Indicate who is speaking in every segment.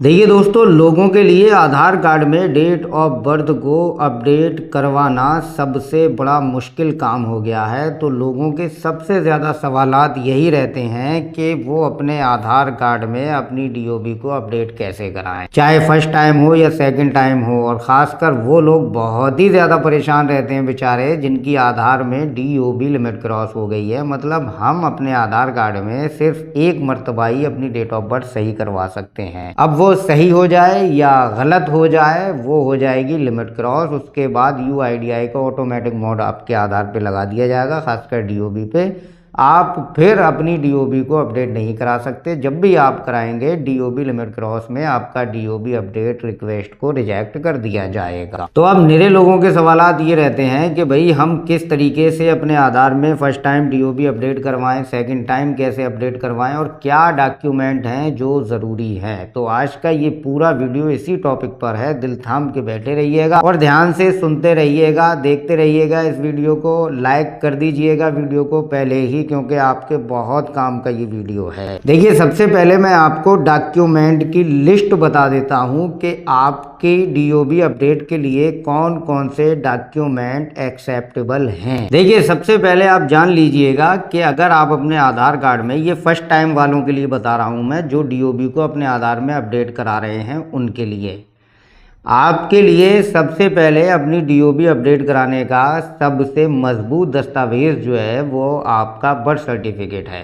Speaker 1: देखिए दोस्तों, लोगों के लिए आधार कार्ड में डेट ऑफ बर्थ को अपडेट करवाना सबसे बड़ा मुश्किल काम हो गया है। तो लोगों के सबसे ज़्यादा सवालात यही रहते हैं कि वो अपने आधार कार्ड में अपनी डीओबी को अपडेट कैसे कराएं, चाहे फर्स्ट टाइम हो या सेकंड टाइम हो। और ख़ासकर वो लोग बहुत ही ज़्यादा परेशान रहते हैं बेचारे, जिनकी आधार में डीओबी लिमिट क्रॉस हो गई है। मतलब हम अपने आधार कार्ड में सिर्फ एक मरतबा ही अपनी डेट ऑफ बर्थ सही करवा सकते हैं। अब वो सही हो जाए या गलत हो जाए, वो हो जाएगी लिमिट क्रॉस। उसके बाद यूआईडीआई का ऑटोमेटिक मोड आपके आधार पे लगा दिया जाएगा, खासकर डीओबी पे। आप फिर अपनी डीओबी को अपडेट नहीं करा सकते। जब भी आप कराएंगे डीओबी लिमिट क्रॉस में, आपका डीओबी अपडेट रिक्वेस्ट को रिजेक्ट कर दिया जाएगा। तो अब मेरे लोगों के सवालात ये रहते हैं कि भाई हम किस तरीके से अपने आधार में फर्स्ट टाइम डीओबी अपडेट करवाएं, सेकंड टाइम कैसे अपडेट करवाएं और क्या डॉक्यूमेंट हैं जो ज़रूरी हैं। तो आज का ये पूरा वीडियो इसी टॉपिक पर है। दिल थाम के बैठे रहिएगा और ध्यान से सुनते रहिएगा, देखते रहिएगा। इस वीडियो को लाइक कर दीजिएगा वीडियो को पहले ही, क्योंकि आपके बहुत काम का ये वीडियो है। देखिए, सबसे पहले मैं आपको डॉक्यूमेंट की लिस्ट बता देता हूं कि आपके डीओबी अपडेट के लिए कौन कौन से डॉक्यूमेंट एक्सेप्टेबल हैं। देखिए, सबसे पहले आप जान लीजिएगा कि अगर आप अपने आधार कार्ड में, ये फर्स्ट टाइम वालों के लिए बता रहा हूं मैं, जो डीओबी को अपने आधार में अपडेट करा रहे हैं, उनके लिए आपके लिए सबसे पहले अपनी डीओबी अपडेट कराने का सबसे मजबूत दस्तावेज जो है वो आपका बर्थ सर्टिफिकेट है।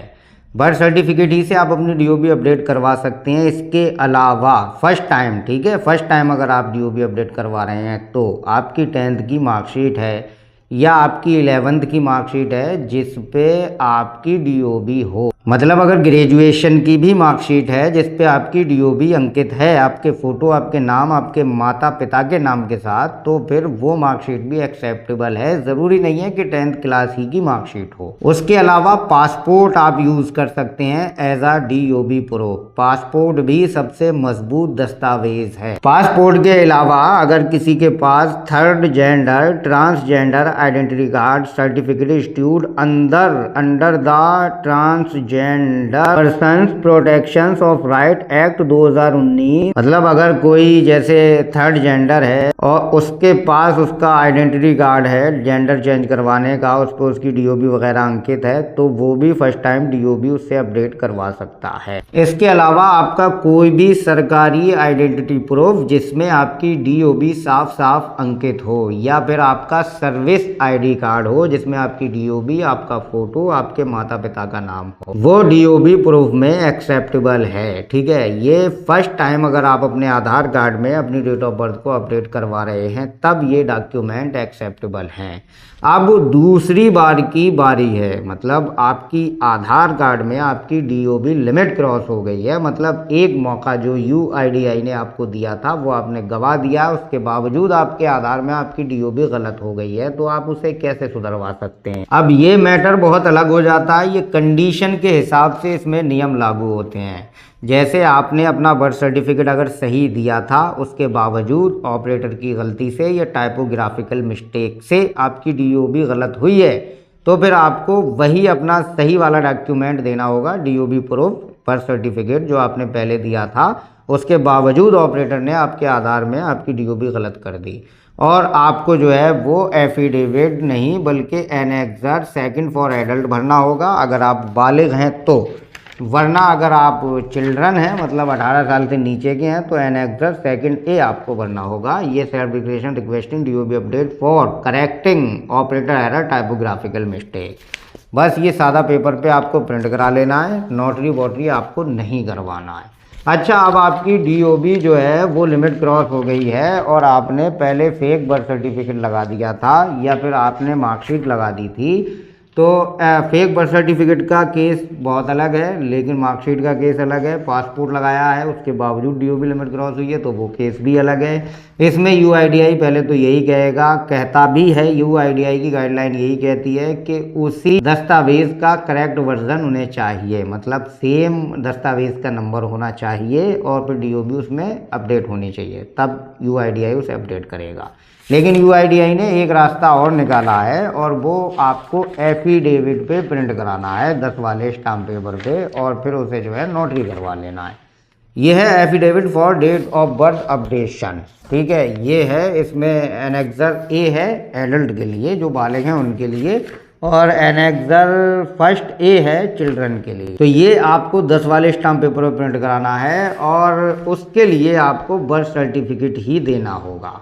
Speaker 1: बर्थ सर्टिफिकेट ही से आप अपनी डीओबी अपडेट करवा सकते हैं। इसके अलावा फर्स्ट टाइम, ठीक है, फर्स्ट टाइम अगर आप डीओबी अपडेट करवा रहे हैं तो आपकी 10th की मार्कशीट है या आपकी 11th की मार्कशीट है जिस पे आपकी डीओबी हो। मतलब अगर ग्रेजुएशन की भी मार्कशीट है जिस पे आपकी डीओबी अंकित है, आपके फ़ोटो, आपके नाम, आपके माता पिता के नाम के साथ, तो फिर वो मार्कशीट भी एक्सेप्टेबल है। ज़रूरी नहीं है कि 10th क्लास ही की मार्कशीट हो। उसके अलावा पासपोर्ट आप यूज़ कर सकते हैं एज आ डीओबी प्रूफ। पासपोर्ट भी सबसे मजबूत दस्तावेज है। पासपोर्ट के अलावा अगर किसी के पास third gender transgender identity card certificate issued under the transgender persons protection of right act 2019, मतलब अगर कोई जैसे थर्ड जेंडर है और उसके पास उसका आइडेंटिटी कार्ड है जेंडर चेंज करवाने का, उस पर उसकी डीओबी वगैरह अंकित है, तो वो भी फर्स्ट टाइम डीओबी उससे अपडेट करवा सकता है। इसके अलावा आपका कोई भी सरकारी आइडेंटिटी प्रूफ जिसमें आपकी डीओबी साफ साफ अंकित हो, या फिर आपका सर्विस आईडी कार्ड हो जिसमें आपकी डीओबी, आपका फोटो, आपके माता पिता का नाम हो, वो डीओबी प्रूफ में एक्सेप्टेबल है। ठीक है, ये फर्स्ट टाइम अगर आप अपने आधार कार्ड में अपनी डेट ऑफ बर्थ को अपडेट करवा रहे हैं तब ये डॉक्यूमेंट एक्सेप्टेबल हैं। अब दूसरी बार की बारी है, मतलब आपकी आधार कार्ड में आपकी डीओबी लिमिट क्रॉस हो गई है। मतलब एक मौका जो यूआईडीआई ने आपको दिया था वो आपने गवा दिया, उसके बावजूद आपके आधार में आपकी डीओबी गलत हो गई है, तो आप उसे कैसे सुधरवा सकते हैं। अब ये मैटर बहुत अलग हो जाता है। ये कंडीशन के हिसाब से इसमें नियम लागू होते हैं। जैसे आपने अपना बर्थ सर्टिफिकेट अगर सही दिया था, उसके बावजूद ऑपरेटर की गलती से या टाइपोग्राफिकल मिस्टेक से आपकी डीओबी गलत हुई है, तो फिर आपको वही अपना सही वाला डॉक्यूमेंट देना होगा, डीओबी प्रूफ, बर्थ सर्टिफिकेट जो आपने पहले दिया था। उसके बावजूद ऑपरेटर ने आपके आधार में आपकी डीओबी गलत कर दी और आपको जो है वो एफिडेविट नहीं बल्कि एनेक्सर सेकंड फॉर एडल्ट भरना होगा अगर आप बालिग हैं तो। वरना अगर आप चिल्ड्रन हैं, मतलब 18 साल से नीचे के हैं, तो एनेक्सर सेकंड ए आपको भरना होगा। ये self declaration requesting DOB update for correcting operator error typographical mistake. बस ये सादा पेपर पे आपको प्रिंट करा लेना है, नोटरी वोटरी आपको नहीं करवाना है। अच्छा, अब आपकी डीओबी जो है वो लिमिट क्रॉस हो गई है और आपने पहले फेक बर्थ सर्टिफिकेट लगा दिया था या फिर आपने मार्कशीट लगा दी थी, तो फेक बर्थ सर्टिफिकेट का केस बहुत अलग है, लेकिन मार्कशीट का केस अलग है। पासपोर्ट लगाया है उसके बावजूद डीओबी लिमिट क्रॉस हुई है तो वो केस भी अलग है। इसमें यूआईडीआई पहले तो यही कहेगा, कहता भी है, यूआईडीआई की गाइडलाइन यही कहती है कि उसी दस्तावेज का करेक्ट वर्जन उन्हें चाहिए, मतलब सेम दस्तावेज का नंबर होना चाहिए और फिर डीओबी उसमें अपडेट होनी चाहिए, तब यूआईडीआई उसे अपडेट करेगा। लेकिन यूआईडीआई ने एक रास्ता और निकाला है और वो आपको एफिडेविट पे प्रिंट कराना है 10 वाले स्टाम्प पेपर पे और फिर उसे जो है नोटरी करवा लेना है। ये है affidavit for date of birth updation. ठीक है, ये है, इसमें एनेक्सर ए है एडल्ट के लिए, जो बालिग हैं उनके लिए, और एनेक्सर फर्स्ट ए है चिल्ड्रन के लिए। तो ये आपको 10 वाले स्टाम्प पेपर पर प्रिंट कराना है और उसके लिए आपको बर्थ सर्टिफिकेट ही देना होगा।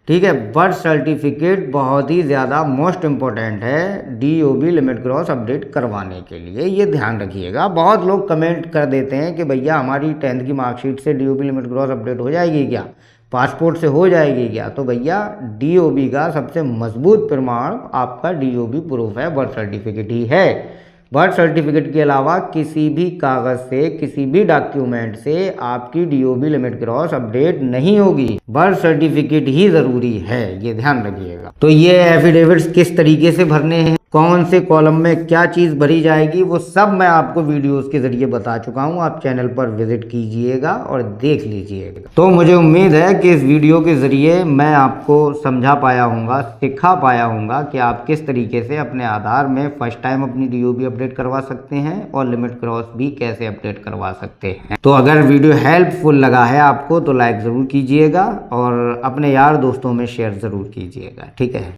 Speaker 1: ठीक है, बर्थ सर्टिफिकेट बहुत ही ज़्यादा मोस्ट इम्पॉर्टेंट है DOB लिमिट क्रॉस अपडेट करवाने के लिए, ये ध्यान रखिएगा। बहुत लोग कमेंट कर देते हैं कि भैया हमारी 10th की मार्कशीट से DOB लिमिट क्रॉस अपडेट हो जाएगी क्या, पासपोर्ट से हो जाएगी क्या? तो भैया DOB का सबसे मजबूत प्रमाण आपका DOB प्रूफ है, बर्थ सर्टिफिकेट ही है। बर्थ सर्टिफिकेट के अलावा किसी भी कागज़ से, किसी भी डॉक्यूमेंट से आपकी DOB लिमिट क्रॉस अपडेट नहीं होगी, बर्थ सर्टिफिकेट ही ज़रूरी है, ये ध्यान रखिएगा। तो ये एफिडेविट्स किस तरीके से भरने हैं, कौन से कॉलम में क्या चीज़ भरी जाएगी, वो सब मैं आपको वीडियोस के ज़रिए बता चुका हूँ। आप चैनल पर विजिट कीजिएगा और देख लीजिएगा। तो मुझे उम्मीद है कि इस वीडियो के ज़रिए मैं आपको समझा पाया हूँगा, सिखा पाया हूँगा कि आप किस तरीके से अपने आधार में फर्स्ट टाइम अपनी DOB अपडेट करवा सकते हैं और लिमिट क्रॉस भी कैसे अपडेट करवा सकते हैं। तो अगर वीडियो हेल्पफुल लगा है आपको तो लाइक ज़रूर कीजिएगा और अपने यार दोस्तों में शेयर ज़रूर कीजिएगा। ठीक है।